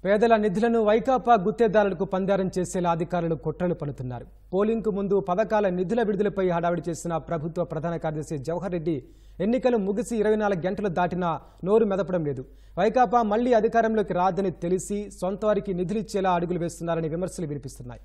పేదల నిధులను వైకాపా గుత్తేదారులకు పందారం చేసేలా అధికారులు కుట్రలు పన్నుతున్నారు. పోలింగ్కు ముందు పథకాల నిధుల విడుదలపై హడావిడి చేసిన ప్రభుత్వ ప్రధాన కార్యదర్శి జవహర్ రెడ్డి ఎన్నికలు ముగిసి 24 గంటలు దాటినా నోరు మెదపడం లేదు. వైకాపా మళ్లీ అధికారంలోకి రాదని తెలిసి సొంత వారికి నిధులిచ్చేలా అడుగులు వేస్తున్నారని విమర్శలు వినిపిస్తున్నాయి.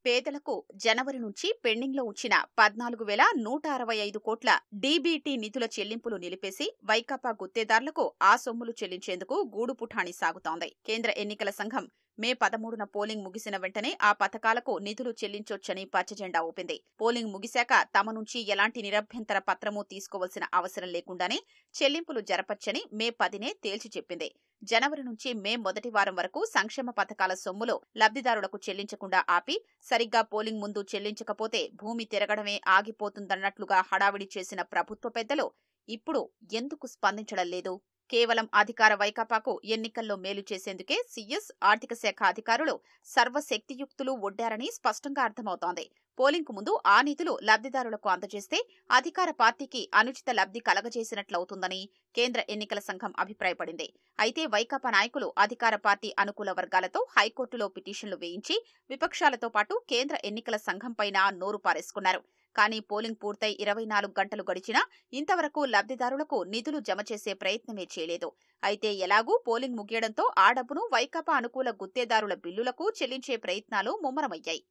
పేదలకు జనవరి నుంచి పెండింగ్లో ఉంచిన 14,165 కోట్ల డీబీటీ నిధుల చెల్లింపులు నిలిపేసి వైకాపా గుత్తేదారులకు ఆ సొమ్ములు చెల్లించేందుకు గూడుపుఠాణి సాగుతోంది. కేంద్ర ఎన్నికల సంఘం మే 13న పోలింగ్ ముగిసిన వెంటనే ఆ పథకాలకు నిధులు చెల్లించొచ్చని పచ్చజెండా ఊపింది. పోలింగ్ ముగిశాక తమ నుంచి ఎలాంటి నిరభ్యంతర పత్రమూ తీసుకోవాల్సిన అవసరం లేకుండానే చెల్లింపులు జరపచ్చని మే 10నే తేల్చి చెప్పింది. జనవరి నుంచి మే మొదటి వారం వరకు సంక్షేమ పథకాల సొమ్ములు లబ్ధిదారులకు చెల్లించకుండా ఆపి సరిగ్గా పోలింగ్ ముందు చెల్లించకపోతే భూమి తిరగడమే ఆగిపోతుందన్నట్లుగా హడావిడి చేసిన ప్రభుత్వ పెద్దలు ఇప్పుడు ఎందుకు స్పందించడం లేదు? కేవలం అధికార వైకాపాకు ఎన్నికల్లో మేలు చేసేందుకే సీఎస్, ఆర్థిక శాఖ అధికారులు సర్వశక్తియుక్తులు ఒడ్డారని స్పష్టంగా అర్థమవుతోంది. పోలింగ్కు ముందు ఆ నిధులు లబ్ధిదారులకు అందజేస్తే అధికార పార్టీకి అనుచిత లబ్ధి కలగజేసినట్లవుతుందని కేంద్ర ఎన్నికల సంఘం అభిప్రాయపడింది. అయితే వైకాపా నాయకులు అధికార పార్టీ అనుకూల వర్గాలతో హైకోర్టులో పిటిషన్లు వేయించి విపక్షాలతో పాటు కేంద్ర ఎన్నికల సంఘంపైన నోరు పారేసుకున్నారు. కానీ పోలింగ్ పూర్తయి 24 గంటలు గడిచినా ఇంతవరకు లబ్ధిదారులకు నిధులు జమ చేసే ప్రయత్నమే చేయలేదు. అయితే ఎలాగూ పోలింగ్ ముగియడంతో ఆ డబ్బును వైకాపా అనుకూల గుత్తేదారుల బిల్లులకు చెల్లించే ప్రయత్నాలు ముమ్మరమయ్యాయి.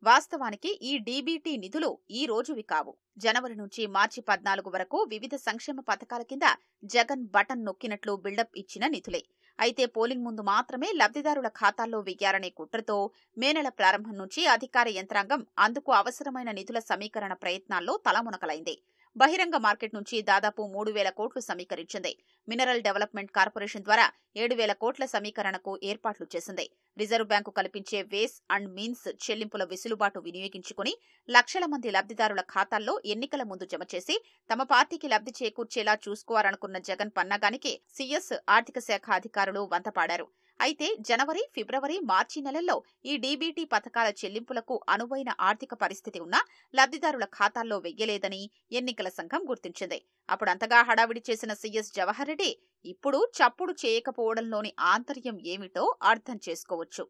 వాస్తవానికి ఈ డీబీటీ నిధులు ఈ రోజువి కావు. జనవరి నుంచి మార్చి 14 వరకు వివిధ సంక్షేమ పథకాల కింద జగన్ బటన్ నొక్కినట్లు బిల్డప్ ఇచ్చిన నిధులే. అయితే పోలింగ్ ముందు మాత్రమే లబ్ధిదారుల ఖాతాల్లో వెయ్యారనే కుట్రతో మే నెల ప్రారంభం నుంచి అధికార యంత్రాంగం అందుకు అవసరమైన నిధుల సమీకరణ ప్రయత్నాల్లో తలమునకలైంది. బహిరంగ మార్కెట్ నుంచి దాదాపు 3,000 కోట్లు సమీకరించింది. మినరల్ డెవలప్మెంట్ కార్పొరేషన్ ద్వారా 7,000 కోట్ల సమీకరణకు ఏర్పాట్లు చేసింది. రిజర్వ్ బ్యాంకు కల్పించే వేస్ అండ్ మీన్స్ చెల్లింపుల వెసులుబాటు వినియోగించుకుని లక్షల మంది లబ్ధిదారుల ఖాతాల్లో ఎన్నికల ముందు జమ చేసి తమ పార్టీకి లబ్ధి చేకూర్చేలా చూసుకోవాలనుకున్న జగన్ పన్నాగానికి సీఎస్, ఆర్థిక శాఖ అధికారులు వంతపాడారు. అయితే జనవరి, ఫిబ్రవరి, మార్చి నెలల్లో ఈ డీబీటీ పథకాల చెల్లింపులకు అనువైన ఆర్థిక పరిస్థితి ఉన్నా లబ్ధిదారుల ఖాతాల్లో వెయ్యలేదని ఎన్నికల సంఘం గుర్తించింది. అప్పుడంతగా హడావిడి చేసిన సీఎస్ జవహర్ రెడ్డి ఇప్పుడు చప్పుడు చేయకపోవడంలోని ఆంతర్యం ఏమిటో అర్థం చేసుకోవచ్చు.